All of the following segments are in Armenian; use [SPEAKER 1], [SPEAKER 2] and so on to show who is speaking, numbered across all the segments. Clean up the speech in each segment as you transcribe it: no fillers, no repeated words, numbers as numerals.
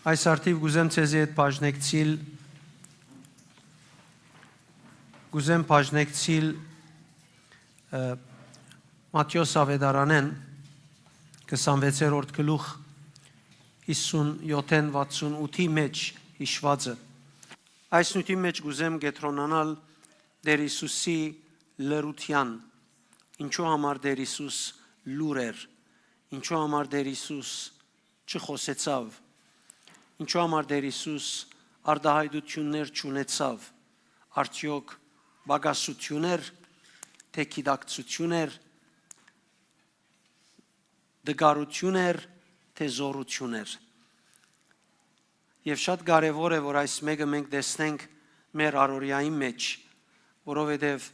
[SPEAKER 1] Այս արդիվ գուզեմ ցեզի հետ բաժնեկցիլ Մատթեոս ավետարանեն 26-րդ գլուխ 57-68-ի մեջ հիշվածը։ Այս նույնի մեջ գուզեմ գետրոնանալ Տեր Հիսուսի լրության, ինչու համար Տեր Հիսուս լուր էր, ինչու համար Տեր Հիսուս չխոսեցավ, ինչու համար Տեր Հիսուս արտահայտություններ չունեցավ, արդյոք բագասություն էր, թե գիտակցություն էր, դգարություն էր, թե զորություն էր։ Եվ շատ կարևոր է, որ այս մեկը մենք տեսնենք մեր առօրյայի մեջ, որովհետև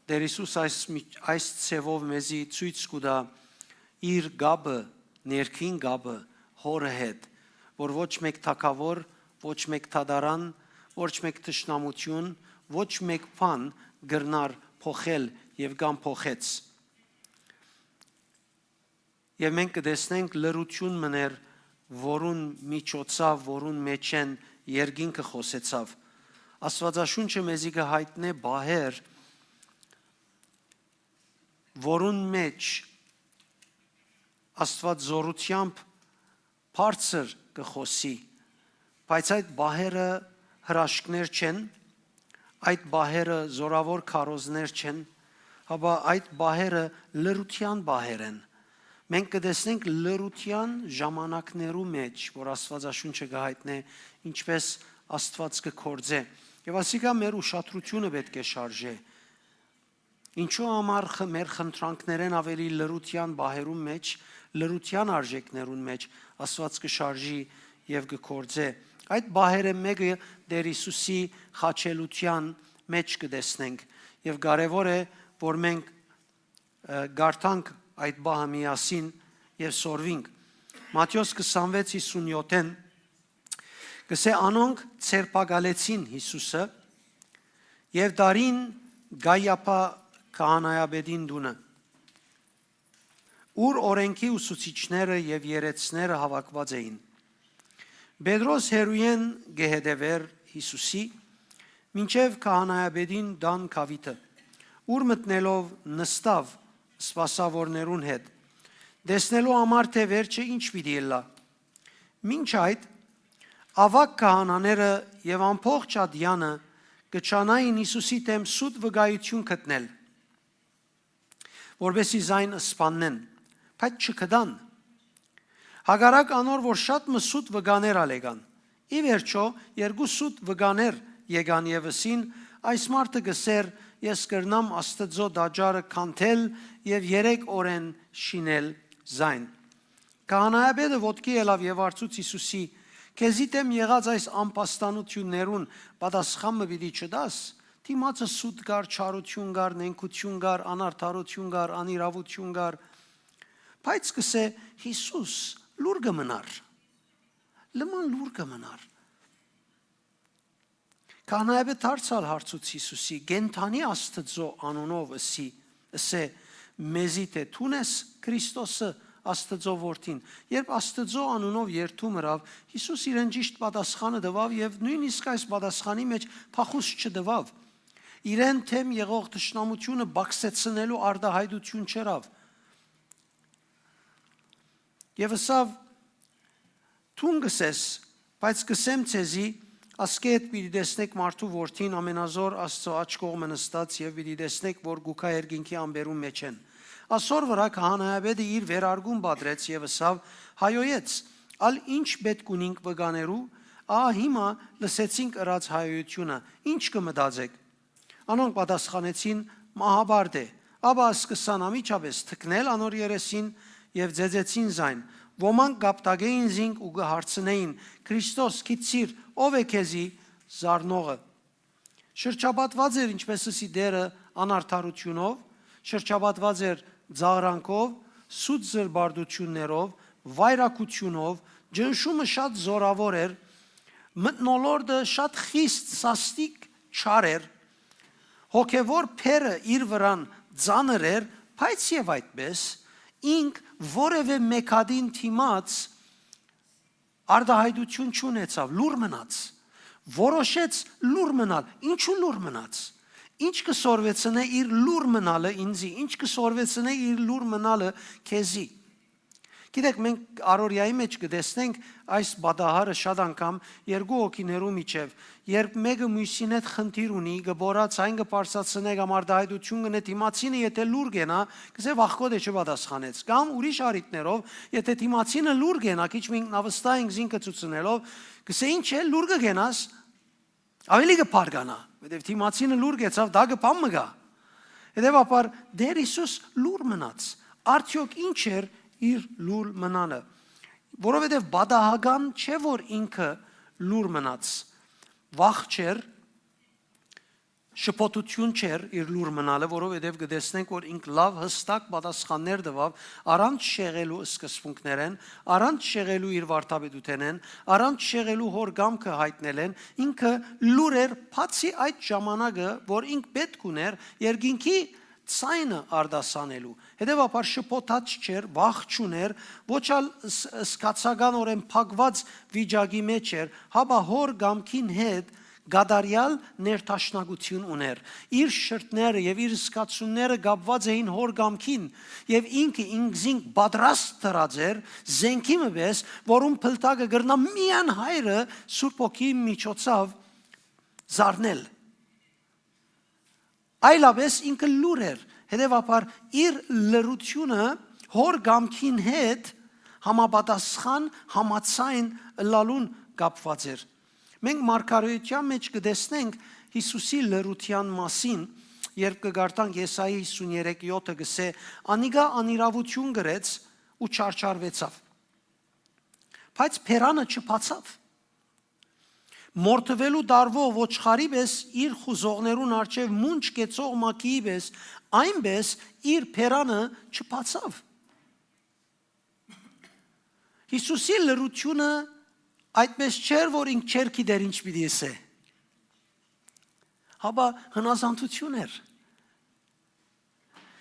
[SPEAKER 1] Տեր Հիսուս այս ցևով մեզի ցույց կտա իր գաբը, ներքին գաբը հորը հետ, որ ոչ մեկ թակավոր, ոչ մեկ թադարան, ոչ մեկ թշնամություն, ոչ մեկ բան գրնար փոխել եւ կամ փոխեց։ Եվ մենք կտեսնենք լրություն մներ, որուն միջոցով, որուն մեջ են երկինքը խոսեցավ։ Աստվածաշունչը մեզի կհայտնե բահեր, որուն մեջ Աստված զորությամբ բարձր կխոսի, բայց այդ բահերը հրաշքներ չեն, այդ բահերը զորավոր քարոզներ չեն, հապա այդ բահերը լրության բահեր են։ Մենք կտեսնենք լրության ժամանակներու մեջ, որ Աստվածաշունչը կհայտնե ինչպես Աստված կգործե։ Եվ ասիկա մեր ուշադրությունը պետք է շարժե։ Ինչու համար մեր խնդրանքներեն ավելի լրության բահերում մեջ, լրության արժեքներուն մեջ Աստված կշարժի եւ կգործե։ Այդ բահերը մեկը Տեր Հիսուսի խաչելության մեջ կտեսնենք եւ կարեւոր է, որ մենք գարտանք այդ բահը միասին եւ սորվինք։ Մատթեոս 26:57-ն գսե անոնք ցերպակալեցին Հիսուսը եւ դարին Գայապա քահանայապետին դունը, ուր օրենքի ուսուցիչները եւ երեցները հավաքված էին։ Պետրոս հերույեն գեհդեվեր Հիսուսի մինչև քահանայապետին դան կավիթը, ուր մտնելով նստավ սպասավորներուն հետ, դեսնելու համար թե վերջը ինչ պիտի ելա։ Մինչ այդ ավակ քահանաները եւ ամբողջ ադյանը կչանային Հիսուսի դեմ սուտ վկայություն գտնել, որովհետեւ զայն սպաննեն, բայց չկդան։ Հակառակ անոր, որ շատ մսուտ վկաներ ալեգան։ Ի վերջո երկու սուտ վկաներ եկան եւսին, այս մարդը գսեր ես կրնամ Աստծո դաջարը քանթել եւ 3 օրեն շինել զայն։ Քահանայապետը ոտքի ելավ եւ արծուց Հիսուսի. Քեզի դեմ եղած այս ամպաստանություններուն պատասխանը պիտի չդաս։ Դիմացը սուտ գար, չարություն գար, նենգություն գար, անարդարություն գար, անիրավություն գար։ Բայց կսե Հիսուս լուր կմնար։ Լման լուր կմնար։ Քահանայապետը դարձալ հարցուց Հիսուսի. Գենթանի Աստծո անունով ասե մեզի թե թունես Քրիստոսը Աստծո որդին։ Երբ Աստծո անունով երթում հրավ, Հիսուս իրեն ճիշտ պատասխանը տվավ եւ նույնիսկ այս պատասխանի մեջ փախուս չտվավ։ Իրեն թեմ եղող թշնամությունը բացեցնելու արտահայտություն չրավ։ Եվ ասավ թուն գսես, բայց գսեմ ցեզի ասկետ պիտի տեսնեք մարդու որդին ամենազոր Աստծո աջ կողմը նստած եւ պիտի տեսնեք, որ գուքա երկինքի ամբերում մեջ են։ Ասոր վրա քահանայապետը իր վերարգուն բադրեց եւ ասավ հայոյեց, ալ ինչ պետք ունինք վկաներու, հիմա լսեցինք ըրած հայոյությունը, ինչ կմտածեք։ Անոնք պատասխանեցին մահաբարդ է, ապա սկսան ամիջապես թքնել անոր երեսին եւ ձեզեցին զայն։ Ոմանք գապտագեին զինք ու գհարցնեին. Քրիստոս քիծիր, ով է քեզի զարնողը։ Շրջապատված էր ինչպես ասի դերը անարդարությունով, շրջապատված էր ձաղրանքով, սուտ զրբարդություններով, վայրակությունով, ջնշումը շատ զորավոր էր, մթնոլորտը շատ խիստ սաստիկ չար էր, հոգևոր փերը իր վրան ծանր էր, բայց եւ այդպես ինք որևէ մեկադին թիմաց արդահայտություն չունեցավ, լուր մնաց, որոշեց լուր մնալ, ինչու լուր մնաց, ինչ կսորվեցնե իր լուր մնալը ինձի, ինչ կսորվեցնե իր լուր մնալը քեզի։ Գիտեք, մենք առօրյայի մեջ կտեսնենք այս բադահարը շատ անգամ երկու հոգիներու միջև, երբ մեկը մյուսին հետ խնդիր ունի, գբորած այն կպարծացնե կամ արդահայտություն կնե, դիմացինը եթե լուր գենա, կսե վախկոտ է չպատասխանեց, կամ ուրիշ առիթներով, եթե դիմացինը լուր գենա, քիչ մենք նավստահ ենք զինքը ցուցնելով, կսե ինչ է լուր կգենաս, ավելի կփարգանա, որովհետև դիմացինը լուր գեցավ, դա կփամ մգա։ Հետևաբար Տեր Հիսուս լուր մնաց։ Արդյոք ինչ էր իր լուր մնալը, որովհետև բադահական չէ, որ ինքը լուր մնաց, վախ չէր, շփոթություն չէր իր լուր մնալը, որովհետև կտեսնենք, որ ինք լավ հստակ պատասխաններ տվավ, առանց շեղելու սկզբունքներեն, առանց շեղելու իր վարդապետութենեն, առանց շեղելու հոր գամքը հայտնելեն, ինքը լուր էր, բացի այդ ժամանակը, որ ինք պետք ուներ երկինքի ցայնը արդասանելու։ Հետևաբար շփոթած չէր, վախ չուներ, ոչ ալ սկացականորեն փակված վիճակի մեջ էր, հաբա հոր գամքին հետ գադարյալ ներդաշնակություն ուներ։ Իր շրթները եւ իր սկացումները գապված էին հոր գամքին եւ ինքը ինքզին պատրաստ դրած էր զենքի մես, որում փլտակը գրնա միան հայրը Սուրբ Օքի միջոցով զարնել։ Այլապես ինքը լուր էր, հետևաբար իր լրությունը հոր գամքին հետ համապատասխան համացայն լալուն կապված էր։ Մենք մարգարեության մեջ կտեսնենք Հիսուսի լրության մասին, երբ կգարտանք Եսայի 53:7-ը գսե, անիգա անիրավություն գրեց ու չարչարվեցավ։ Բայց փերանը չփացավ։ Մորթվելու դարվով ոչխարի պես իր խուզողներուն արջև մունջ կեցող մակիի պես այնպես իր փերանը չփացավ։ Հիսուսի լրությունը այդպես չէր, որ ինք չէր գիտեր ինչ պիտի ասե, հաբա հնազանդություն էր։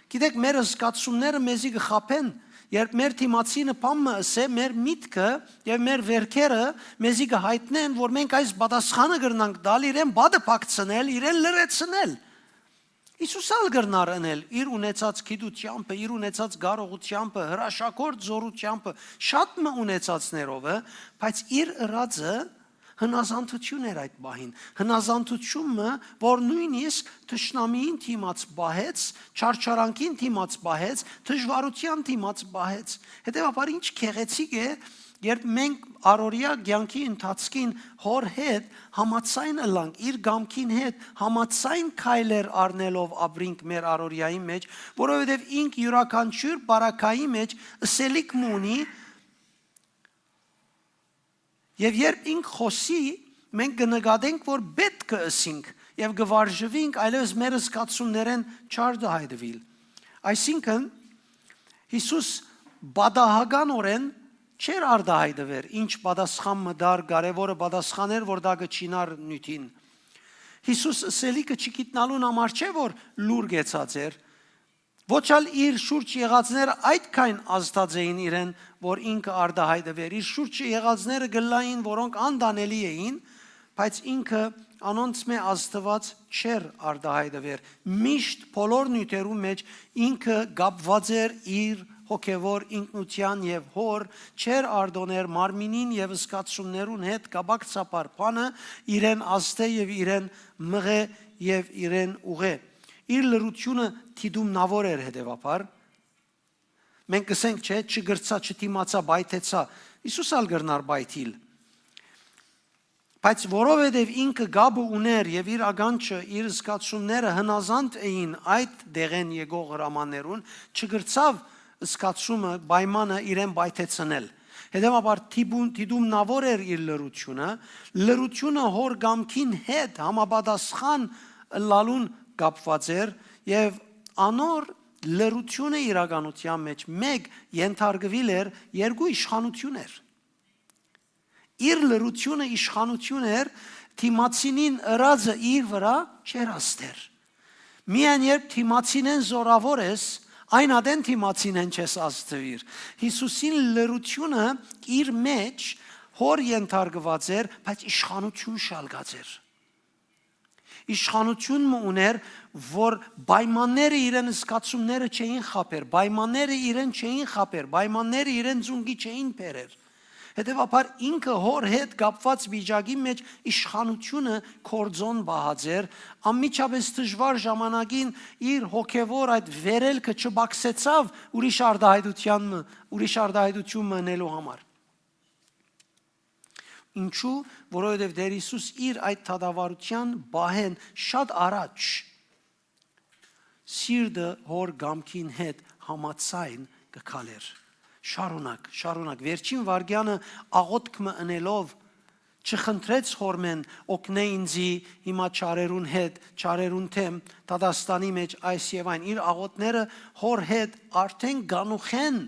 [SPEAKER 1] Գիտեք, մեր զգացումները մեզի կխաբեն, երբ մեր թիմացինը բամը ասե, մեր միտքը եւ մեր վերքերը մեզի կհայտնեն, որ մենք այս պատասխանը կրնանք տալ, իրեն բադը փակցնել, իրեն լրացնել։ Հիսուս ալ կրնար անել իր ունեցած գիտությամբ, իր ունեցած կարողությամբ, հրաշագործ զորությամբ, շատ մը ունեցածներով, բայց իր ըրածը հնազանդություն էր այդ բահին։ Հնազանդությունը, որ նույնիսկ թշնամիին թիմաց բահեց, չարչարանքին թիմաց բահեց, դժվարության թիմաց բահեց։ Հետևաբար ինչ քեղեցիկ է, երբ մենք առօրյա կյանքի ընթացքին հոր հետ համացայն ըլանք, իր գամքին հետ համացայն քայլեր առնելով ապրինք մեր առօրյայի մեջ, որովհետև ինք յուրաքանչյուր բարակայի մեջ ըսելիք ունի, եւ երբ ինք խոսի, մենք կնկատենք, որ պետք է ասենք եւ գվարժվենք, այլևս մեր զգացումներեն չարդահայտվիլ։ Այսինքն Հիսուս բադահականորեն չէր արդահայտվեր, ինչ պատասխան մդար, կարևորը պատասխաներ, որ դա կչինար նյութին։ Հիսուս ըսելիքը չգիտնալուն համար չէ, որ լուր գեցած էր, ոչ ալ իր շուրջ եղածները այդքան ազդած էին իրեն, որ ինքը արդահայտվեր, իր շուրջ եղածները գլային, որոնք անդանելի էին, բայց ինքը անոնց մե ազդված չէր արդահայտվեր։ Միշտ բոլոր նյութերու մեջ ինքը գապված էր իր հոգևոր ինքնության եւ հոր, չէր արդոներ մարմինին եւ զգացումներուն հետ կապակցաբար բանը իրեն ազդե եւ իրեն մղե եւ իրեն ուղե։ Իր լրությունը թիդումնավոր էր հետևաբար։ Մենք կսենք, չէ, չգրծա, չդիմացա, բայթեցա, Հիսուս ալ գրնար բայթիլ։ Բայց որովհետև ինքը գաբը ուներ եւ իր ագանչը, իր զգացումները հնազանդ էին այդ դեղեն եկող հրամաններուն, չգրծավ զգացումը, պայմանը իրեն բայթեցնել։ Հետևաբար թիդումնավոր էր իր լրությունը հոր գամքին հետ համապատասխան լալուն կապված էր եւ անոր լրությունը իրականության մեջ մեկ ենթարկվել էր երկու իշխանություններ։ Իր լրությունը իշխանություն էր, թիմացինին ըրածը իր վրա չեր աստեր։ Միայն երբ թիմացինեն զորավոր ես, այն ադեն թիմացինեն չես աստվիր։ Հիսուսին լրությունը իր մեջ հոր ենթարկված էր, բայց իշխանություն շալգած էր։ Իշխանություն ուներ, որ պայմանները իրեն զգացումները չէին խապեր, պայմանները իրեն չէին խապեր, պայմանները իրեն ձունգի չէին բերեր։ Հետևաբար ինքը հոր հետ կապված վիճակի մեջ իշխանությունը կորձոն բահաձեր, անմիջապես դժվար ժամանակին իր հոգևոր այդ վերելքը չբացեցավ ուրիշ արտահայտություն մնելու համար։ Ինչու, որովհետև Տեր Հիսուս իր այդ թադավարության բահեն շատ առաջ սիրտը հոր գամքին հետ համացայն կգալեր։ Շարունակ, վերջին վարգյանը աղոթքը ընելով չխնդրեց հորմեն օգնե ինձի հիմա չարերուն հետ, չարերուն թեմ, Տադաստանի մեջ այս եւ այն, իր աղոթները հոր հետ արդեն գանուխեն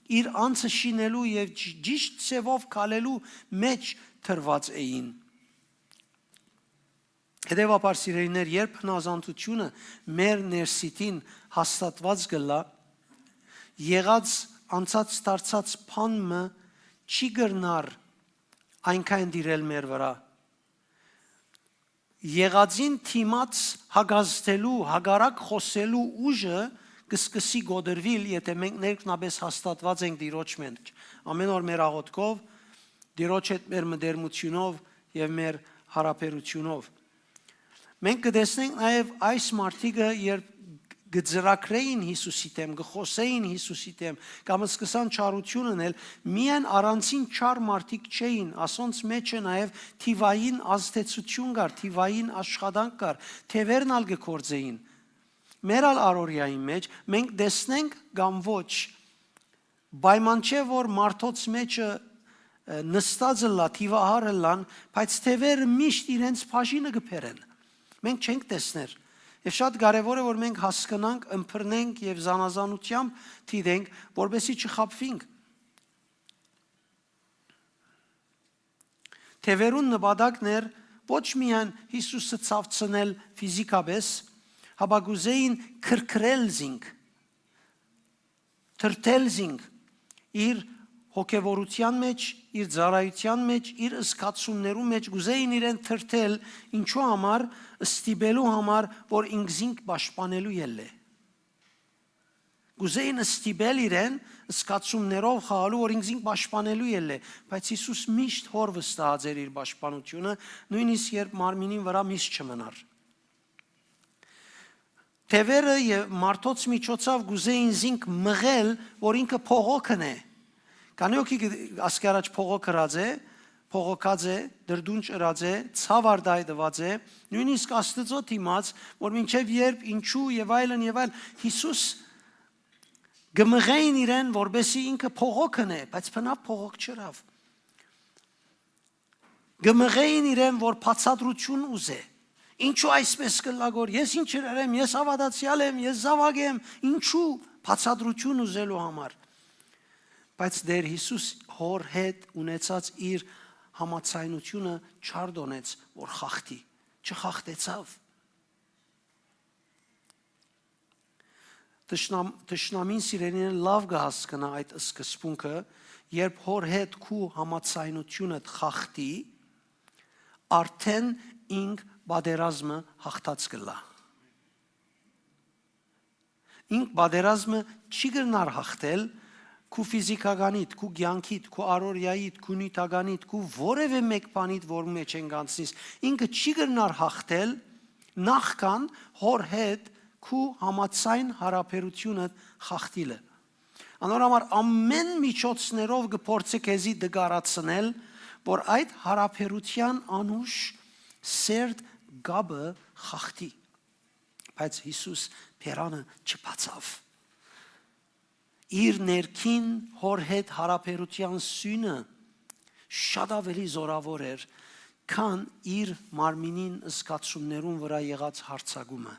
[SPEAKER 1] իր անձը շինելու եւ ճիշտ ծևով կալելու մեջ թրված էին։ Հետևաբար սիրելիներ, երբ հնազանդությունը մեր ներսիտին հաստատված գլա, եղած անցած դարձած փանը չի գրնար այնքան դիրել մեր վրա։ Եղածին թիմած հագազդելու, հագարակ խոսելու ուժը կսկսի գոդրվիլ, եթե մենք ներքնաբես հաստատված ենք Տիրոջ մեջ։ Ամեն օր մեր աղոթքով, Տիրոջ հետ մեր մտերմությունով եւ մեր հարաբերությունով։ Մենք կտեսնենք նաեւ այս մարդիկը, երբ գծրակրեին Հիսուսի դեմ, գխոսեին Հիսուսի դեմ, կամ սկսան չարություն անել, միայն առանցին չար մարդիկ չէին, ասոնց մեջը նաև թիվային ազդեցություն կար, թիվային աշխատանք կար, թևերն ալ գործեին։ Մեր ալ առօրյայի մեջ մենք տեսնենք կամ ոչ, պայման չէ որ մարդոց մեջը նստած լա, թիվահարը լան, բայց թևերը միշտ իրենց բաժինը կբերեն։ Մենք չենք տեսներ։ Եվ շատ կարևոր է, որ մենք հասկանանք, ըմբռնենք եւ զանազանությամբ դիտենք, որպեսզի չխաբվենք։ Թևերուն նպատակն էր ոչ միայն Հիսուսը ցավցնել ֆիզիկապես, հապա գուզեին քրքրել զինք, թրթել զինք իր հոգևորության մեջ, իր ծառայության մեջ, իր զգացումներու մեջ գուզեին իրեն թրթել, ինչու համար, ստիպելու համար, որ ինքզինք պաշտպանելու ելլե։ Գուզեին ստիպել իրեն զգացումներով խաղալու, որ ինքզինք պաշտպանելու ելլե, բայց Հիսուս միշտ հոր վստահած էր իր պաշտպանությունը, նույնիսկ երբ մարմինին վրա միշտ չմնար։ Թևերը եւ մարդոց միջոցով գուզեին զինք մղել, որ ինքը փողոքն է։ Քանի օքի ասկարաջ փողոքրած է, փողոքած է, դրդունջ ըրած է, ցավարդայդված է, նույնիսկ Աստծո դիմաց, որ մինչև երբ ինչու եւ այլն, Հիսուս գմղեին իրեն, որբեսի ինքը փողոքն է, բայց բնավ փողոք չրավ։ Գմղեին իրեն, որ բացատրություն ուզե։ Ինչու այսպես կլագոր, ես ինչ եմ, ես հավատացյալ եմ, ես զավակ եմ, ինչու բացատրություն ուզելու համար։ Բայց Տեր Հիսուս հոր հետ ունեցած իր համացայնությունը չարդոնեց, որ խախտի, չխախտեցավ։ Տշնամին սիրելիներն լավ կհասկանա այդ սկզբունքը, երբ հոր հետ քու համացայնությունը խախտի, արդեն ինք բادرազմը հաղթած կլա։ Ինք բادرազմը չի գնար հաղթել քու ֆիզիկականիդ, քու կյանքիդ, քու առօրյայիդ, քու նյութականիդ, քու որևէ մեկ բանիդ, որ մեջ են գանցնից, ինքը չի գնար հաղթել նախքան հոր հետ քու համացայն հարաբերությունը խախտիլը։ Անորոմար ամեն միջոցներով կփորձի քեզի դգարացնել, որ այդ հարաբերության անուշ սերտ գաբը խախտի։ Բայց Հիսուս փերանը չբացավ։ Իր ներքին հոր հետ հարաբերության սյունը շատ ավելի զորավոր էր, քան իր մարմինին զգացումներուն վրա եղած հարձակումը։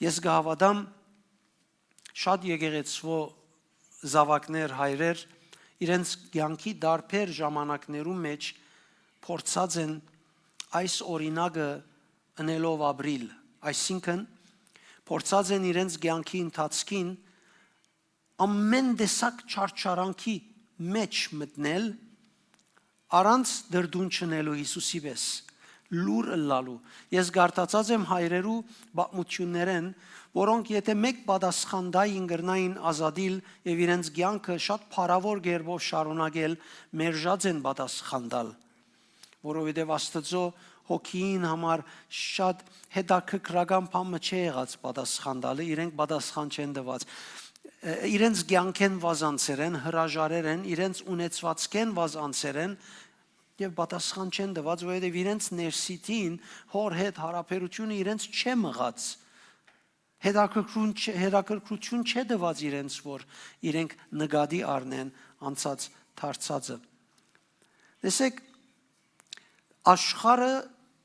[SPEAKER 1] Ես կհավատամ շատ եկեղեցվո զավակներ, հայրեր իրենց կյանքի դարբեր ժամանակներում մեջ փորձած են այս օրինակը ընելով ապրիլ, այսինքն փորձած են իրենց կյանքի ընթացքին ամեն տեսակ չարչարանքի մեջ մտնել առանց դրդուն չնելու Հիսուսի պես լուր լալու։ Ես գարտացած եմ հայրերու բացմություններեն, որոնք եթե մեկ պատասխանդային գրնային ազատիլ եւ իրենց կյանքը շատ փառավոր գերբով շարունակել, մերժած են պատասխանդալ, որովհետեւ Աստծո հոգին համար շատ հետաքրքրական բան չէ եղած պատասխանդալը, իրենք պատասխան չեն տված։ Իրենց կյանքեն վազանցերեն, հրաժարերեն, իրենց ունեցվածքեն վազանցերեն եւ պատասխան չեն տված, որովհետեւ իրենց ներսիտին հոր հետ հարաբերությունը իրենց չէ մղած։ Հետաքրքրություն չէ տված իրենց, որ իրենք նկատի առնեն անցած դարձածը։ Տեսեք, աշխարհը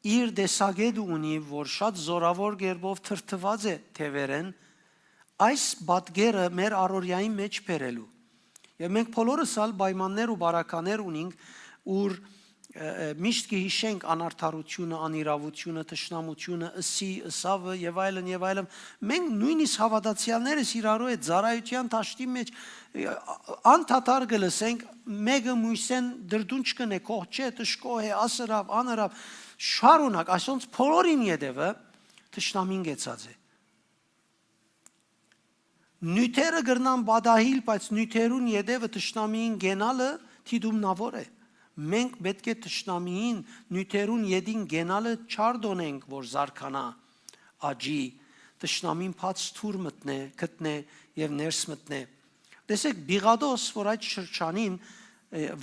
[SPEAKER 1] իր դեսագետ ունի, որ շատ զորավոր գերբով թրթված է թևերեն, այս բատգերը մեր առօրյայի մեջ բերելու։ Եվ մենք բոլորս ալ պայմաններ ու բարականեր ունենք, ուր միշտ կհիշենք անարդարությունը, անիրավությունը, թշնամությունը, ըսավը եւ այլն եւ այլն։ Մենք նույնիսկ հավատացյալներս իրարու հետ ծառայության դաշտի մեջ անդադար գլսենք, մեկը մույսեն դրդուն չկնե, կող չէ, տշկո է, ասրավ, անրավ, շարունակ, այսոնց բոլորին յետևը թշնամին գեցած է։ Նյութերը գրնան բադահիլ, բայց նյութերուն յետևը թշնամիին գենալը թիդումնավոր է։ Մենք պետք է թշնամիին նյութերուն յետին գենալը չարդոնենք, որ զարքանա, աջի, թշնամին բաց թուր մտնե, գտնե եւ ներս մտնե։ Տեսեք, Բիղադոս, որ այդ շրջանին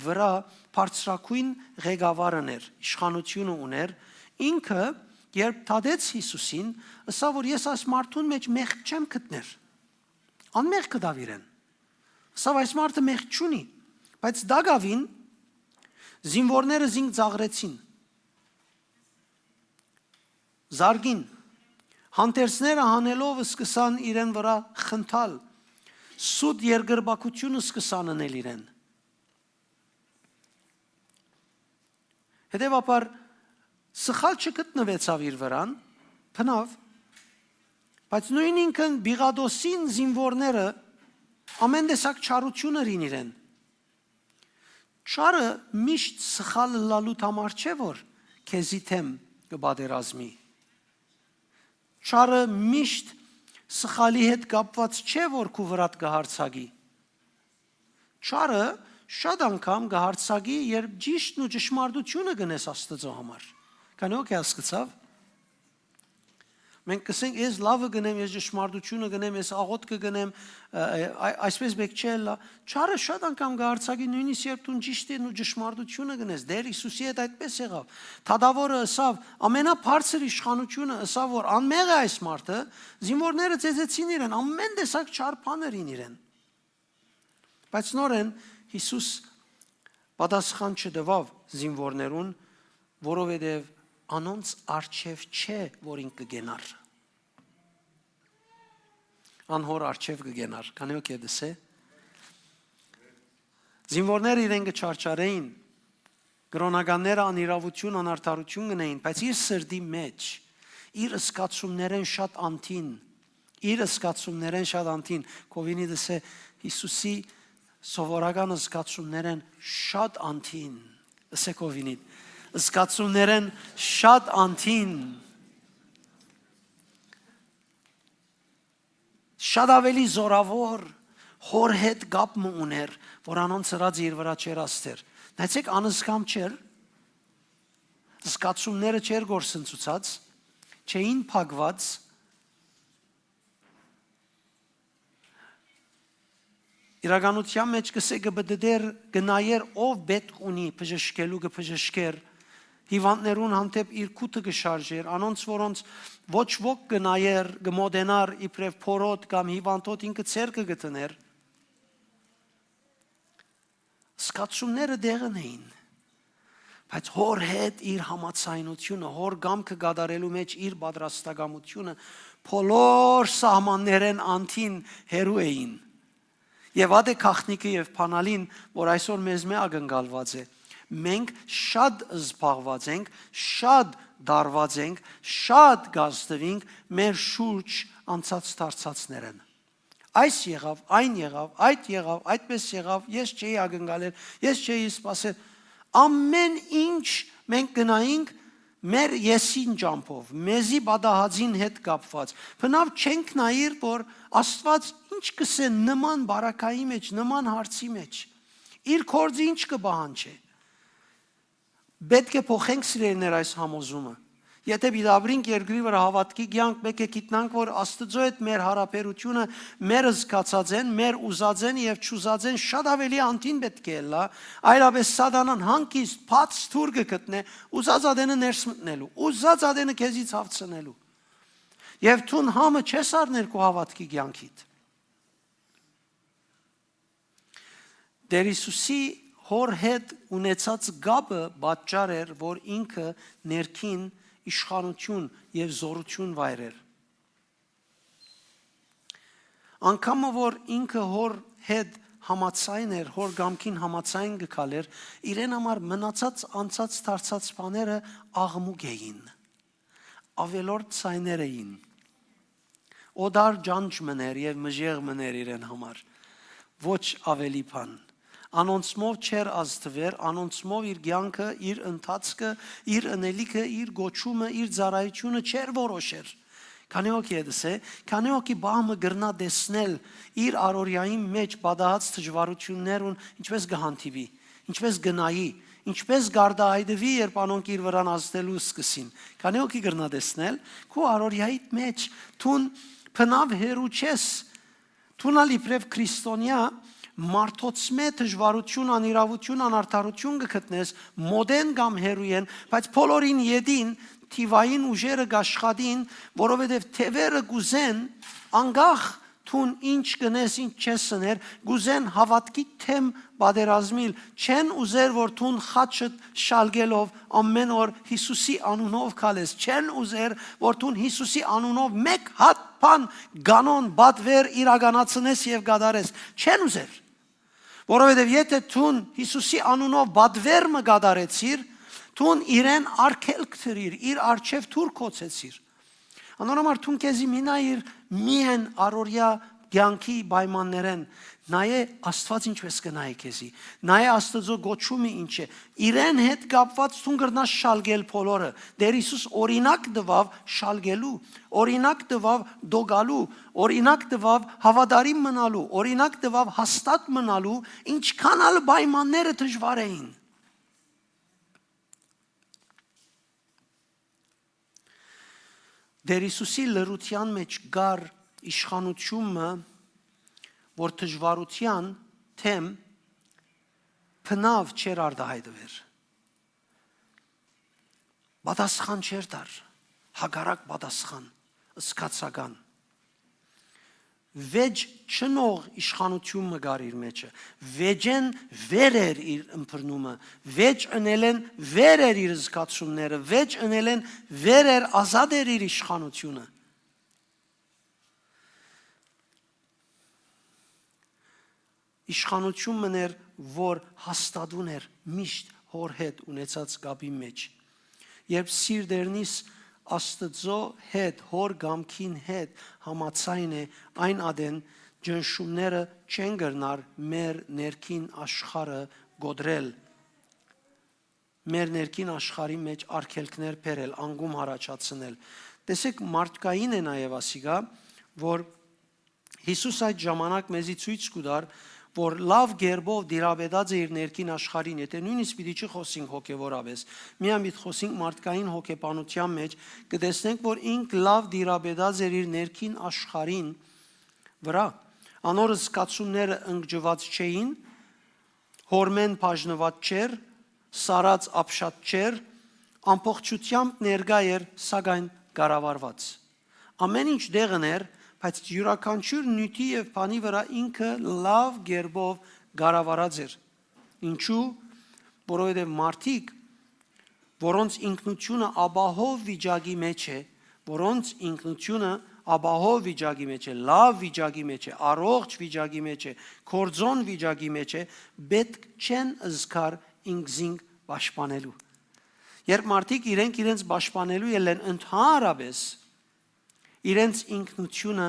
[SPEAKER 1] վրա բարձրակույն ղեկավարն էր, իշխանությունը ուներ, ինքը երբ թադեց Հիսուսին, ասա որ ես այս մարդուն մեջ մեղք չեմ գտներ։ Անմեղ կդավ իրեն։ Սա այս մարդը մեղք չունի, բայց դագավին զինվորները զինք ծաղրեցին։ Զարգին, հանտերցները հանելով սկսան իրեն վրա խնդալ, սուտ երգրբակությունը սկսան անել իրեն։ Հետևաբար սխալ չգտնվեցավ իր վրան, բնավ, բայց նույն ինքն Բիղադոսին զինվորները ամեն տեսակ չարություն ըրին իրեն։ Չարը միշտ սխալ լալու համար չէ, որ քեզի թեմ կբادرազմի։ Չարը միշտ սխալի հետ կապված չէ, որ քու վրատ կհարցակի։ Չարը շատ անգամ կհարցակի, երբ ճիշտն ու ճշմարտությունը գնես Աստծո համար։ Կանոք է հասկացավ։ Մենք կսենք, ես լավը գնեմ, ես ճշմարտությունը գնեմ, ես աղոթքը գնեմ, այսպես բեք չէ լա։ Չարը շատ անգամ կհարցակի, նույնիսկ երբ դու ճիշտն ու ճշմարտությունը գնես, դեր Հիսուսի հետ այդպես եղավ։ Թադավորը ասավ, ամենաբարձր իշխանությունը ասավ, որ անմեղ է այս մարդը, զինվորները ծեծեցին իրեն, ամեն տեսակ չար բաներին իրեն։ Բայց նորեն Հիսուս պատասխան չտվավ զինվորներուն, որովհետև անոնց արչև չէ, որ ինքը կգենար։ Անհոր արչև կգենար, կանեոք է դսե։ Զինվորները իրեն կչարչարեին, գրոնականները անիրավություն, անարդարություն գնեին, բայց իր սրդի մեջ, իր սկացումներեն շատ անտին, կովինի դսե Հիսուսի սովորական զգացումներեն շատ անտին, ըսե կովինի, զգացումներեն շատ անտին, շատ ավելի զորավոր հոր հետ գապ մը ուներ, որ անոնց հրած իր վրա չեր աստեր։ Նայեցեք անզգամ չեր, զգացումները չեր գործընծուցած, չէին փակված, իրականության մեջ կսե կբդդեր գնայեր ով պետք ունի բժշկելու կբժշկեր, հիվանդներուն հանդեպ իր կուտը կշարժեր, անոնց որոնց ոչ ոք գնայեր, կմոդենար իբրև փորոտ կամ հիվանդոտ ինքը ցերկը գտներ։ Սկացումները դեղն էին, բայց հոր հետ իր համացայնությունը, հոր գամքը գադարելու մեջ իր պատրաստակամությունը բոլոր սահմաններեն անտին հերու էին։ Եվ ադե քաղտնիկը եւ փանալին, որ այսօր մեզ մե ակնկալված է, մենք շատ զբաղված ենք, շատ դարված ենք, շատ գազդվինք մեր շուրջ անցած դարձածներն։ այս եղավ, այն եղավ, այդ եղավ, այդպես եղավ, ես չէի ակնկալել, ես չէի սպասել։ Ամեն ինչ մենք գնայինք մեր եսին ճամփով, մեզի բադահածին հետ կապված։ Բնավ չենք նայիր, որ Աստված ինչ կսե նման բարակայի մեջ, նման հարցի մեջ։ Իր կորձի ինչ կբահանջի։ Պետք է փոխենք սիրելիներ այս համոզումը։ Եթե դիդաբրինք երկրի վրա հավատքի կյանք, մեկ է գիտնանք, որ Աստծո հետ մեր հարաբերությունը, մեր զգացած են, մեր ուզած են եւ չուզած են շատ ավելի անտին պետք է լա, այլապես սատանան հանկիստ բաց թուր կգտնե, ուզած ադենը ներս մտնելու, ուզած ադենը քեզից հավցնելու։ Եվ թուն համը չես առներ քո հավատքի կյանքիդ։ Տեր Հիսուսի հոր հետ ունեցած գաբը պատճառ էր, որ ինքը ներքին իշխանություն եւ զորություն վայրեր։ Անկամը որ ինքը հոր հետ համացայն էր, հոր գամքին համացայն գկալեր, իրեն համար մնացած անցած դարձած բաները աղմուկ էին, ավելորդ ցայներ էին, օդար ջանջ մներ եւ մժեղ մներ իրեն համար, ոչ ավելի բան։ Անոնցմով չեր ազդվեր, անոնցմով իր կյանքը, իր ընթացքը, իր ընելիքը, իր գոչումը, իր ծառայությունը չեր որոշեր։ Քանի օքի է դսե, քանի օքի բամը գրնա դեսնել իր առօրյայի մեջ բադահած դժվարություններուն ինչպես գհանտիվի, ինչպես գնայի, ինչպես գարդահայտվի, երբ անոնք իր վրան ազդելու սկսին։ Քանի օքի գրնա դեսնել, քո առօրյայի մեջ թուն փնավ հերու չես, թունալի պրև քրիստոնյա մարդոցմե դժվարություն, անիրավություն, անարդարություն կգտնես, մոդեն կամ հերույեն, բայց բոլորին յետին թիվային ուժերը գաշխատին, որովհետև թևերը գուզեն անգախ թուն ինչ գնես, ինչ չես սներ, գուզեն հավատքի թեմ բادرազմիլ, չեն ուզեր, որ թուն խաչը շալգելով ամեն օր Հիսուսի անունով քալես, չեն ուզեր, որ թուն Հիսուսի անունով մեկ հատ բան գանոն բադվեր իրականացնես եւ գադարես, չեն ուզեր։ Որովհետև եթե թուն Հիսուսի անունով բադվերմը գադարեցիր, թուն իրեն արկելք թրիր, իր արջև թուր կոցեցիր։ Անորոմար թուն քեզի մինայիր միեն առօրյա կյանքի պայմաններեն, նայե Աստված ինչպես կնայի քեզի, նայե Աստծո գոչումը ինչ է, իրեն հետ կապված թուն գրնաս շալգել բոլորը։ Տեր Հիսուս օրինակ տվավ շալգելու, օրինակ տվավ դոգալու, օրինակ տվավ հավատարիմ մնալու, օրինակ տվավ հաստատ մնալու, ինչքան ալ պայմանները դժվար էին։ Տեր Հիսուսի լրության մեջ գար իշխանությունը, որ դժվարության թեմ փնավ չեր արտահայտվեր։ Պատասխան չեր տար, հակառակ պատասխան, սկացական։ Վեճ չնող իշխանությունը գար իր մեջը, վեճեն վեր էր իր ըմբռնումը, վեճ ընելեն վեր էր իր զգացումները, վեճ ընելեն վեր էր ազատ էր իր իշխանությունը։ Իշխանությունն էր, որ հաստատուն էր միշտ հոր հետ ունեցած գաբի մեջ։ Երբ սիրտերնիս Աստծո հետ, հոր գամքին հետ համացայն է, այն ադեն ջնշումները չեն գրնար մեր ներքին աշխարը գոդրել, մեր ներքին աշխարի մեջ արգելքներ բերել, անգում հարաճացնել։ Տեսեք, մարդկային է նաև ասիգա, որ Հիսուս այդ ժամանակ մեզի ցույց կտար, որ լավ գերբով դիրաբեդած է իր ներքին աշխարհին, եթե նույնիսկ պիտի չխոսենք հոգևորապես, միայն պիտի խոսենք մարդկային հոգեբանության մեջ, կտեսնենք, որ ինք լավ դիրաբեդած էր իր ներքին աշխարհին վրա, անոր զգացումները ընկճված չէին, հորմեն բաժնված չէր, սարած ապշած չէր, ամբողջությամբ ներկա էր, սակայն կառավարված։ Ամեն ինչ դեղն էր, բայց յուրաքանչյուր նյութի եւ բանի վրա ինքը լավ գերբով կառավարած էր։ Ինչու՞, որովհետեւ մարդիկ, որոնց ինքնությունը աբահով վիճակի մեջ է, որոնց ինքնությունը աբահով վիճակի մեջ է, լավ վիճակի մեջ է, առողջ վիճակի մեջ է, կորձոն վիճակի մեջ է, պետք չեն զգար ինքզինք պաշտպանելու։ Երբ մարդիկ իրենց պաշտպանելու ելեն ընդհանրապես իրենց ինքնությունը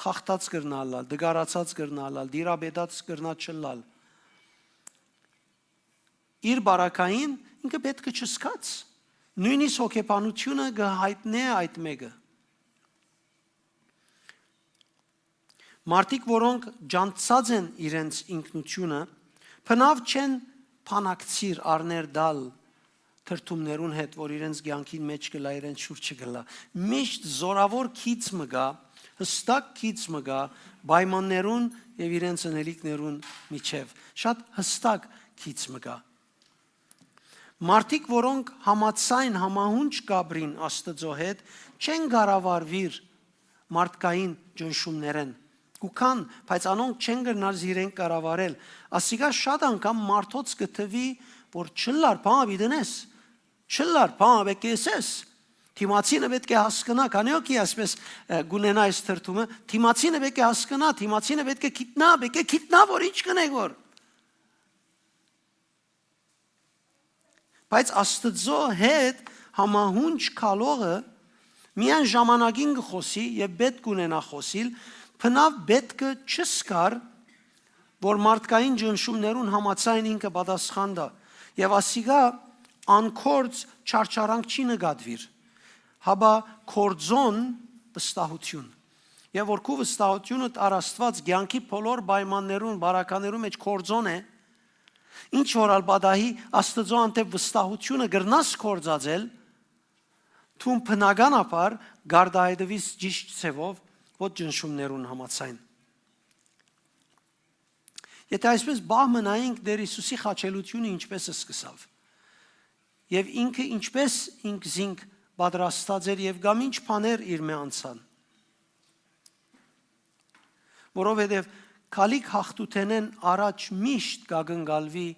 [SPEAKER 1] խախտած կրնալալ, դգարացած կրնալալ, դիրաբեդած կրնա չլալ։ Իր բարակային ինքը պետք է չսկաց։ Նույնիսկ հոգեբանությունը գհայտնե այդ մեկը։ Մարդիկ, որոնք ջանցած են իրենց ինքնությունը, բնավ չեն փանակցիր առներ դալ թրթումներուն հետ, որ իրենց ցանկին մեջ կլա, իրենց շուրջը կլա։ Միշտ զորավոր քիծ մգա, հստակ քիծ մգա պայմաններուն եւ իրենց ընելիքներուն միջև։ Շատ հստակ քիծ մգա։ Մարդիկ, որոնք համացայն համահունչ կաբրին Աստծո հետ, չեն գարավարվիր մարդկային ջնշումներեն։ Կուքան, բայց անոնք չեն գնալ իրենք կառավարել։ Ասիկա շատ անգամ մարդոց կթվի, որ չլար բան դնես, չլար բան բեկեսես։ Թիմացինը պետք է հասկանա, կանյոքի ասպես գունենա այս թրթումը, թիմացինը պետք է հասկանա, թիմացինը պետք է գիտնա, պետք է գիտնա, որ ինչ կնեք որ։ Բայց Աստծո հետ համահունչ քալողը միան ժամանակին կխոսի եւ պետք ունենա խոսիլ, բնավ պետք է չսկար, որ մարդկային ջնշումներուն համացայն ինքը պատասխան տա եւ ասիգա անկորձ չարչարանք չի նկատվիր, հաբա կորձոն վստահություն։ Եվ որ քու վստահությունը տարածված ցանկի բոլոր պայմաններուն, բարականերուն մեջ կորձոն է, ինչ որ ալբադահի Աստծո անտեպ վստահությունը գրնաս կորձածել, թուն բնականաբար գարդայդվիս ճիշտ ցևով ոչ ջնշումներուն համացայն։ Եթե այսպես բահմնայինք դեր Հիսուսի խաչելությունը ինչպես է սկսավ, եւ ինքը ինչպես ինքզինք պատրաստած էր եւ գամ ինչ բաներ իր մե անցան, որովհետեւ քալիք հաղթութենեն առաջ միշտ կագնգալվի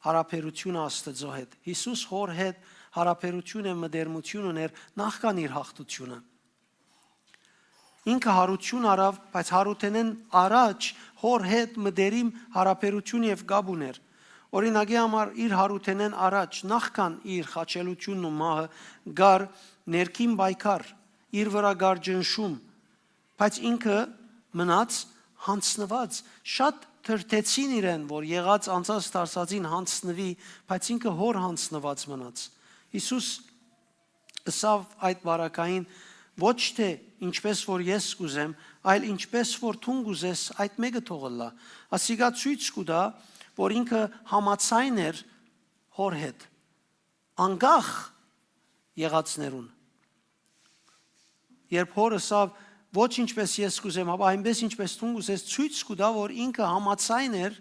[SPEAKER 1] հարաբերությունը Աստծո հետ։ Հիսուս հոր հետ հարաբերություն եւ մտերմություն ուներ նախքան իր հաղթությունը։ Ինքը հարություն արավ, բայց հարութենեն առաջ հոր հետ մտերիմ հարաբերություն եւ գաբ ուներ։ Օրինակի համար իր հարութենեն առաջ նախքան իր խաչելությունն ու մահը գար ներքին բայկար, իր վրա գար ջնշում, բայց ինքը մնաց հանցնված։ Շատ թրթեցին իրեն, որ եղած անցած տարսածին հանցնվի, բայց ինքը հոր հանցնված մնաց։ Հիսուս ըսավ այդ բարակային ոչ թե ինչպես որ ես կուզեմ, այլ ինչպես որ թուն կուզես, այդ մեկը թողլա։ Ասիկա ցույց կուտա, որ ինքը համացայն էր հոր հետ, անկախ եղածներուն։ Երբ հորը սավ ոչ ինչպես ես կուզեմ, ապա այնպես ինչպես թուն կուզես, ցույց կուտա, որ ինքը համացայն էր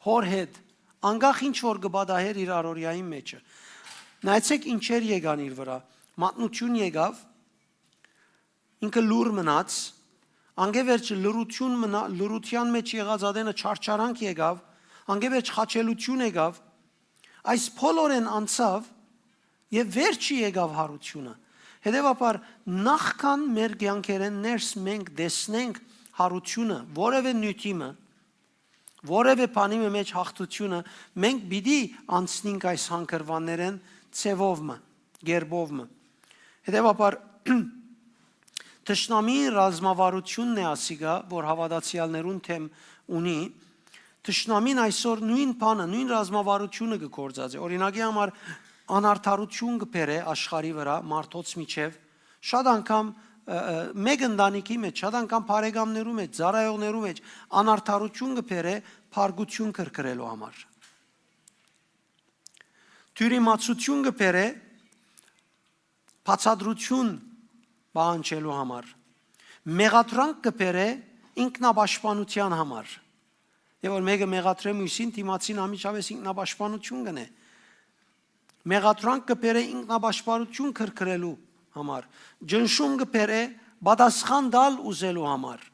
[SPEAKER 1] հոր հետ, անկախ ինչ որ կբադահեր իր առօրյայի մեջը։ Նայեցեք ինչեր եկան իր վրա, մատնություն եկավ, ինքը լուր մնաց, անգևերջ լրության մեջ եղած adենը չարչարանք եկավ, անգևերջ խաչելություն եկավ, այս փոլորեն անցավ եւ վերջի եկավ հարությունը։ Հետևաբար նախքան մեր կյանքերեն ներս մենք տեսնենք հարությունը, որևէ նյութիմը, որևէ բանի մեջ հաղթությունը, մենք պիտի անցնենք այս հանգրվաններեն ցևովը, գերբովը։ Հետևաբար Տշնամին ռազմավարությունն է ասիգա, որ հավատացյալներուն թեմ ունի, Տշնամին այսօր նույն բանը, նույն ռազմավարությունը կգործածի։ Օրինակի համար անարդարություն կբերե աշխարհի վրա մարդոց միջև, շատ անգամ մեկ ընտանիքի մեջ, շատ անգամ բարեկամներու մեջ, ծառայողներու մեջ անարդարություն կբերե փարգություն կրկրելու համար։ Թյուրիմացություն կբերե բացատրություն պահանջելու համար, մեղադրանք կբերե ինքնաբաշխանության համար։ Եվ որ մեկը մեղադրե մյուսին, դիմացին ամիջավես ինքնաբաշխանություն կնե։ Մեղադրանք կբերե ինքնաբաշխանություն կրկրելու համար, ջնշում կբերե պատասխան տալ ուզելու համար։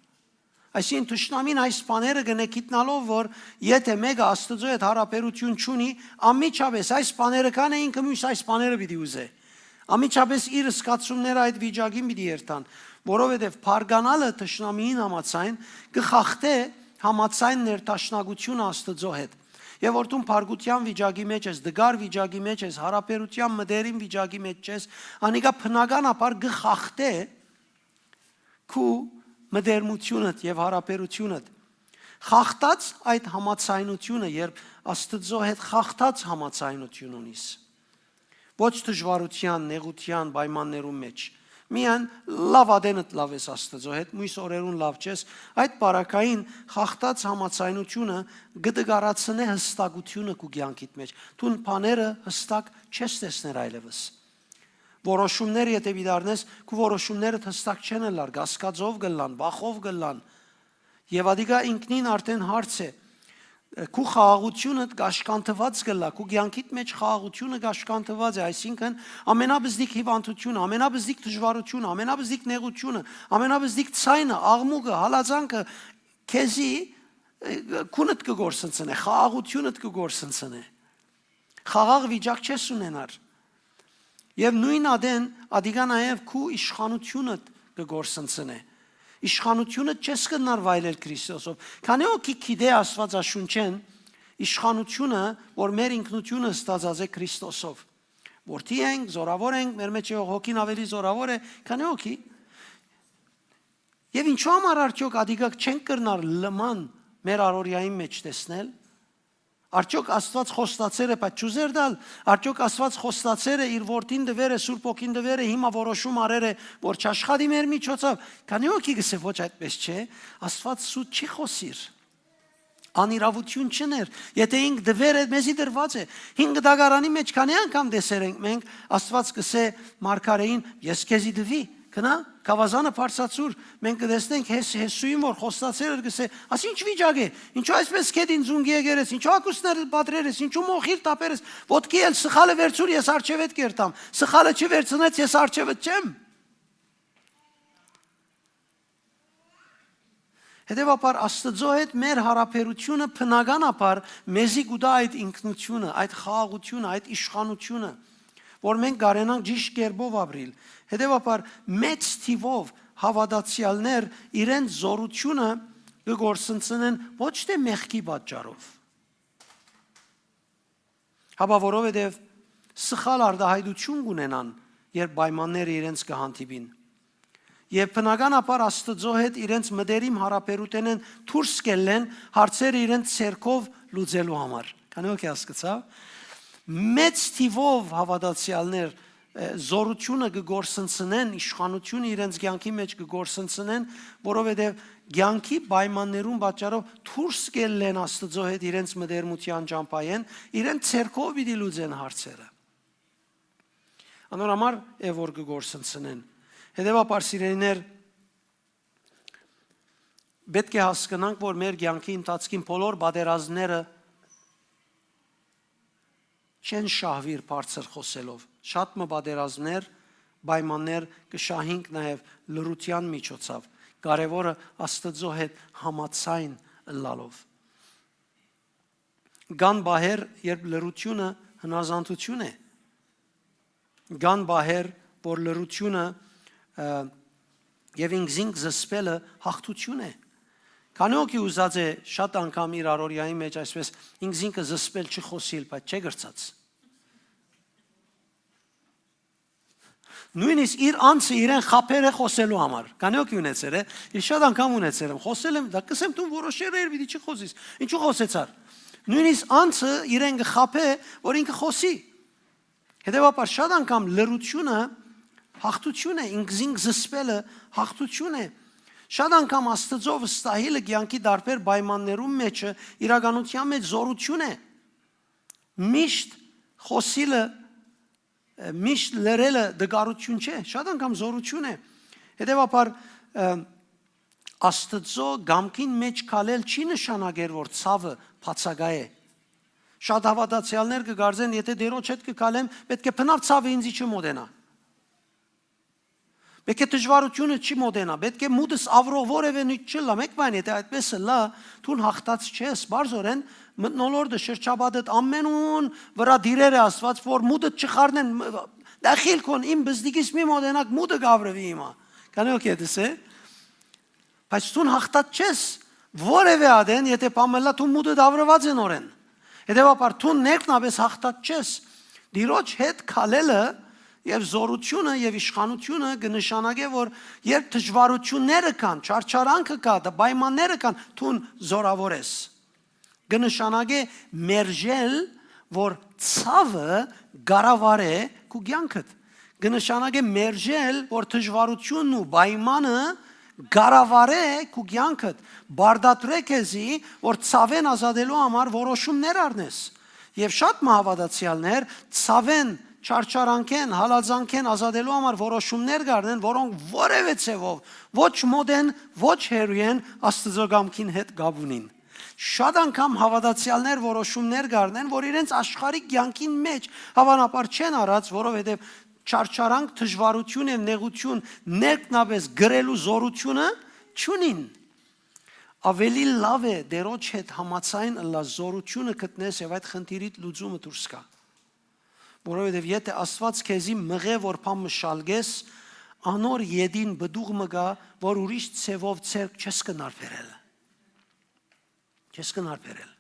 [SPEAKER 1] Այսինքն Տշնամին այս բաները գնե գիտնալով, որ եթե մեկը Աստծո հետ հարաբերություն չունի, ամիջավես այս բաները կան, ինքը մյուս այս բաները պիտի ուզե։ Ամիջապես իր սկացումները այդ վիճակին պիտի երթան, որովհետև փարգանալը Տշնամիին համացայն կխախտե համացայն ներդաշնակությունը Աստծո հետ։ Եվ որ դու փարգության վիճակի մեջ ես, դգար վիճակի մեջ ես, հարաբերության մտերիմ վիճակի մեջ ես, անիկա բնականաբար կխախտե քու մտերմությունդ եւ հարաբերությունդ։ Խախտած այդ համացայնությունը, երբ Աստծո հետ խախտած համացայնություն ունիս, ոչ դժվարության, նեղության, պայմաններում մեջ, միան լավ ադենդ լավ ես Աստծո հետ, մյուս օրերուն լավ չես, այդ բարակային խախտած համացայնությունը գդգարացնե հստակությունը քու կյանքիդ մեջ։ Տուն բաները հստակ չես տեսներ այլևս։ Որոշումներ եթե դառնես, քու որոշումները հստակ չեն լար, գասկածով գլան, բախով գլան։ Եվ ադիգա ինքնին արդեն հարց է, քու խաղաղությունը գաշկանտված գլա, քու կյանքիդ մեջ խաղաղությունը գաշկանտված է, այսինքն ամենաբզդիկ հիվանդությունը, ամենաբզդիկ դժվարությունը, ամենաբզդիկ նեղությունը, ամենաբզդիկ ցայնը, աղմուկը, հալածանքը քեզի քունդ կգործընծնե, խաղաղությունդ կգործընծնե։ Խաղաղ վիճակ չես ունենար։ Եվ նույն ադեն ադիգա նաև քու իշխանությունդ կգործընծնե։ Իշխանությունը չես կնար վայելել Քրիստոսով։ Քանի օքի գիտե Աստվածաշունչեն իշխանությունը, որ մեր ինքնությունը ստացած է Քրիստոսով։ Որդի ենք, զորավոր ենք, մեր մեջ հոգին ավելի զորավոր է, քանի օքի։ Եվ ինչու համար արդյոք ադիգա չեն կրնար լման մեր առօրյայի մեջ տեսնել։ Արդյոք Աստված խոստացել է, բայց չուզեր դալ, արդյոք Աստված խոստացել է իր որդին դվեր է, Սուրբ Օքին դվեր է, հիմա որոշում արել է, որ չաշխատի մեր միջոցով։ Քանի օքի գսե ոչ այդպես չէ, Աստված սուտ չի խոսիր։ Անիրավություն չներ, եթե ինք դվեր է, մեզի դրված է։ 5 դագարանի մեջ քանի անգամ տեսեր ենք մենք, Աստված գսե մարգարեին, ես քեզի դվի, գնա, Գավազանը բարձացուր, մենք կտեսնենք Հեսուին, որ խոստացել էր գսե, ասի ինչ վիճակ է, ինչու այսպես քեդին զունգի եկերես, ինչու ակուսները պատրերես, ինչու մոխիր տապերես, ոտքի էլ սխալը վերցուր, ես արջևետ կերտամ, սխալը չվերցնեց, ես արջևետ չեմ։ Հետևաբար Աստծո հետ մեր հարաբերությունը բնականաբար մեզի գուտա այդ ինքնությունը, այդ խաղաղությունը, այդ իշխանությունը, որ մենք կարենանք ճիշտ կերպով ապրել։ Հետևաբար մեծ թիվով հավատացյալներ իրենց զորությունը կգործընծնեն ոչ թե մեղքի պատճառով, հապա որովհետև սխալ արտահայտություն կունենան, երբ պայմանները իրենց կհանդիպին։ Եվ բնականաբար Աստծո հետ իրենց մտերիմ հարաբերութենեն դուրս կելեն հարցերը իրենց ցերկով լուծելու համար։ Քանի օքի հասկացավ։ Մեծ թիվով հավատացյալներ զորությունը կգործընծնեն, իշխանությունը իրենց կյանքի մեջ կգործընծնեն, որովհետև կյանքի պայմաններուն պատճառով դուրս կելեն Աստծո հետ իրենց մտերմության ճամփայեն, իրենց ցերկով պիտի լուծեն հարցերը։ Անորոմար է որ կգործընծնեն։ Հետևաբար սիրելիներ, պետք է հասկանանք, որ մեր կյանքի ընթացքին բոլոր պատերազմները չեն շահվիր բարձր խոսելով։ Շատ պատերազմներ, պայմաններ կշահինք նաև լրության միջոցով։ Կարևորը Աստծո հետ համացայն ըլլալով։ Կան բահեր, երբ լրությունը հնազանդություն է։ Կան բահեր, որ լրությունը եւ ինքզինք զսպելը հաղթություն է։ Քանի օքի ուզած է շատ անգամ իր առօրյայի մեջ այսպես ինքզինքը զսպել չխոսիլ, բայց չէ գրծած։ Նույնիսկ իր անձը իրեն խափեր է խոսելու համար։ Քանի օքի ունեցել է, ես շատ անգամ ունեցել եմ, խոսել եմ, դա կսեմ դու որոշեր էր, պիտի չխոսես։ Ինչու խոսեցար։ Նույնիսկ անձը իրեն կխափե, որ ինքը խոսի։ Հետևաբար շատ անգամ լրությունը հաղթություն է, ինքզինք զսպելը հաղթություն է։ Շատ անգամ Աստծո վստահելը կյանքի դարբեր պայմաններում մեջը իրականության մեջ զորություն է։ Միշտ խոսիլը, միշտ լրելը դգարություն չէ, շատ անգամ զորություն է։ Հետևաբար Աստծո գամքին մեջ քալել չի նշանակեր, որ ցավը բացակայ է։ Շատ հավատացյալներ կգարձեն, եթե դերոջ հետ կքալեմ, պետք է բնավ ցավը ինձի չմոտենա։ Պետք է դժվարությունը չի մոտենա, պետք է մուտս ավրող որևէ նույն չլա, մեկ բան եթե այդպես լա, դու հաղթած չես, բարձորեն մտնոլորտը շրջապատդ ամենուն վրա դիրեր է Աստված, որ մուտը չխառնեն, դախիլ կոն իմ բզդիկից մի մոտենակ մուտը գավրվի հիմա։ Քանի օքի դես է։ Բայց դու հաղթած չես, որևէ ադեն, եթե պամելա դու մուտը դավրված են օրեն։ Հետևաբար դու ներքնաբես հաղթած չես։ Դիրոջ հետ քալելը Եվ զորությունը եւ իշխանությունը կնշանակե, որ երբ դժվարությունները կան, չարչարանքը կա, պայմանները կան, դու զորավոր ես։ Կնշանակե մերժել, որ ցավը գարավարե քու կյանքդ։ Կնշանակե մերժել, որ դժվարությունն ու պայմանը գարավարե քու կյանքդ։ Բարդատրե քեզի, որ ցավեն ազատելու համար որոշումներ առնես։ Եվ շատ մահավատացյալներ ցավեն չարչարանքեն, հալածանքեն ազատելու համար որոշումներ կառնեն, որոնք որևէ ցևով ոչ մոդեն, ոչ հերույեն աստծոգամքին հետ կապ ունին։ Շատ անգամ հավատացյալներ որոշումներ կառնեն, որ իրենց աշխարհիկ կյանքին մեջ հավանաբար չեն արած, որովհետև չարչարանք, դժվարություն եւ նեղություն ներքնաբես գրելու զորությունը չունին։ Ավելի լավ է դերոջ հետ համացայն լա զորությունը գտնես եւ այդ խնդիրիդ լուծումը դուրս գա։ Որովհետև եթե Աստված քեզի մղե որ փամ մշալգես, անոր յեդին բդուղ մգա, որ ուրիշ ցևով ցերկ չես կնարբերել։ Չես կնարբերել։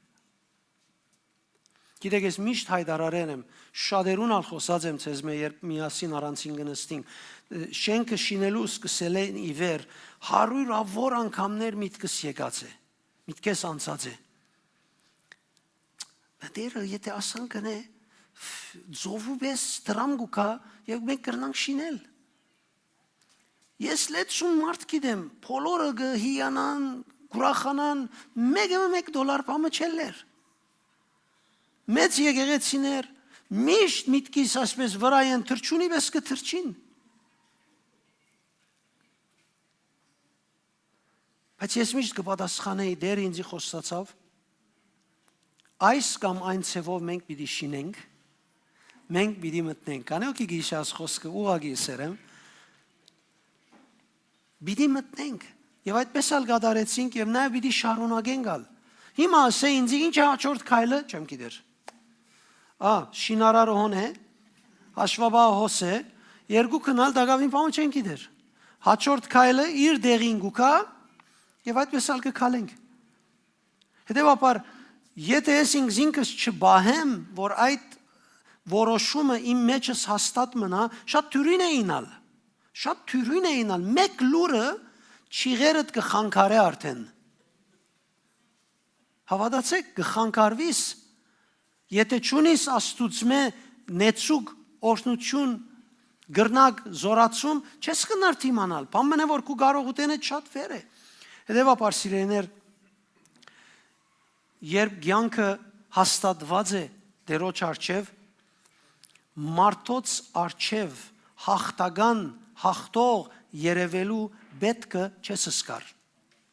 [SPEAKER 1] Գիտեք, ես միշտ հայտարարել եմ, շատերուն ալ խոսած եմ ցեզ մե, երբ միասին առանցին գնստինք, շենքը շինելու սկսել են ի վեր, 100-ավոր անգամներ միտքս եկած է, միտքես անցած է։ Բայց եթե ասան կնե զովուբես դրամ գուկա եւ մենք կրնանք շինել։ Ես լեցուն մարդ գիտեմ, բոլորը գհիանան, գուրախանան, $1 պամը չելներ։ Մեծ եկեղեցիներ միշտ միտքիս ասպես վրա են թրջունի պես կթրջին։ Բայց ես միշտ կպատասխանեի դեր ինձի խոստացավ, այս կամ այն ցևով մենք պիտի շինենք, մենք պիտի մտնենք, կանեոքի գիշաս խոսքը ուղագի սերեմ, պիտի մտնենք, և այդպես ալ գադարեցինք և նաև պիտի շարունակենք ալ, հիմա ասե ինձի ինչ է հաջորդ քայլը, չեմ գիտեր, շինարարը հոն է, հաշվաբահը հոս է, երկու կնալ դագավին պամը չեն գիտեր, հաջորդ քայլը իր դեղին գուկա և այդպես ալ կքալենք, հետևաբար, եթե ես ինքս չբահեմ, որ այդ որոշումը իմ մեջս հաստատ մնա, շատ թյուրին է ինալ, մեկ լուրը չիղերդ կխանքարե արդեն, հավատացեք կխանքարվիս, եթե չունիս աստուծմե նեցուկ օրհնություն գրնակ զորացում, չես կնարդ իմանալ, բան մնե որ կու կարող ուտենը շատ վեր է, հետևաբար սիրելիներ, երբ կյանքը հաստատված է դերոջ առջև, մարդոց առջև հաղթական, հաղթող երևելու պետքը չես սկար։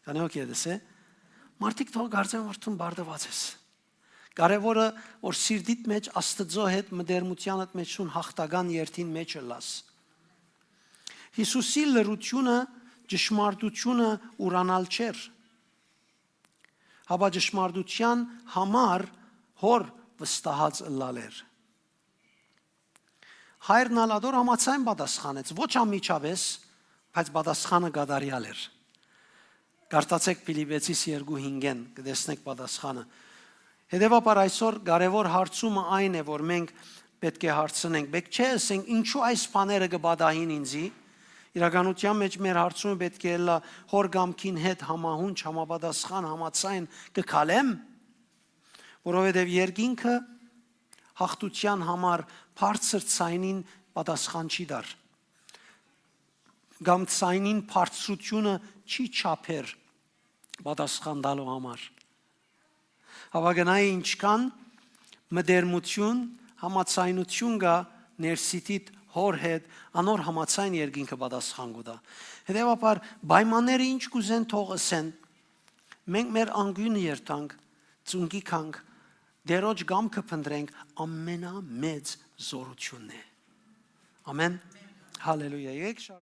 [SPEAKER 1] Կանեոք եդես է, մարդիկ թող կարծեն որ թուն բարդված ես։ Կարևորը, որ սիրտիդ մեջ աստծո հետ մդերմությանդ մեջ շուն հաղթական երթին մեջը լաս։ Հիսուսի լրությունը, ճշմարտությունը ուրանալ չեր։ Հաբա ճշմարտության համար հոր վստահած լալեր։ Հայրն ալադոր համացայն պատասխանեց, ոչ ամիջապես, բայց պատասխանը գադարյալ էր։ Կարդացեք Ֆիլիպեցիս 2:5-ն, կտեսնեք պատասխանը։ Հետևաբար այսօր կարևոր հարցումը այն է, որ մենք պետք է հարցնենք, պետք չէ ասենք ինչու այս բաները կբադահին ինձի, իրականության մեջ մեր հարցումը պետք է լա հոր գամքին հետ համահունչ, համապատասխան, համացայն կքալեմ, որովհետև երկինքը հաղթության համար բարձր ցայնին պատասխան չի դար։ Կամ ցայնին բարձրությունը չի չափեր պատասխան տալու համար։ Հավագնայի ինչքան մդերմություն, համացայնություն կա ներսիտիդ հոր հետ, անոր համացայն երկինքը պատասխան կտա։ Հետևաբար պայմանները ինչ կուզեն թող ասեն, մենք մեր անգյունը երթանք, ծունկի կանք, դերոջ գամքը փնտրենք, ամենամեծ զորությունն է։ Ամեն։ Հալելույա։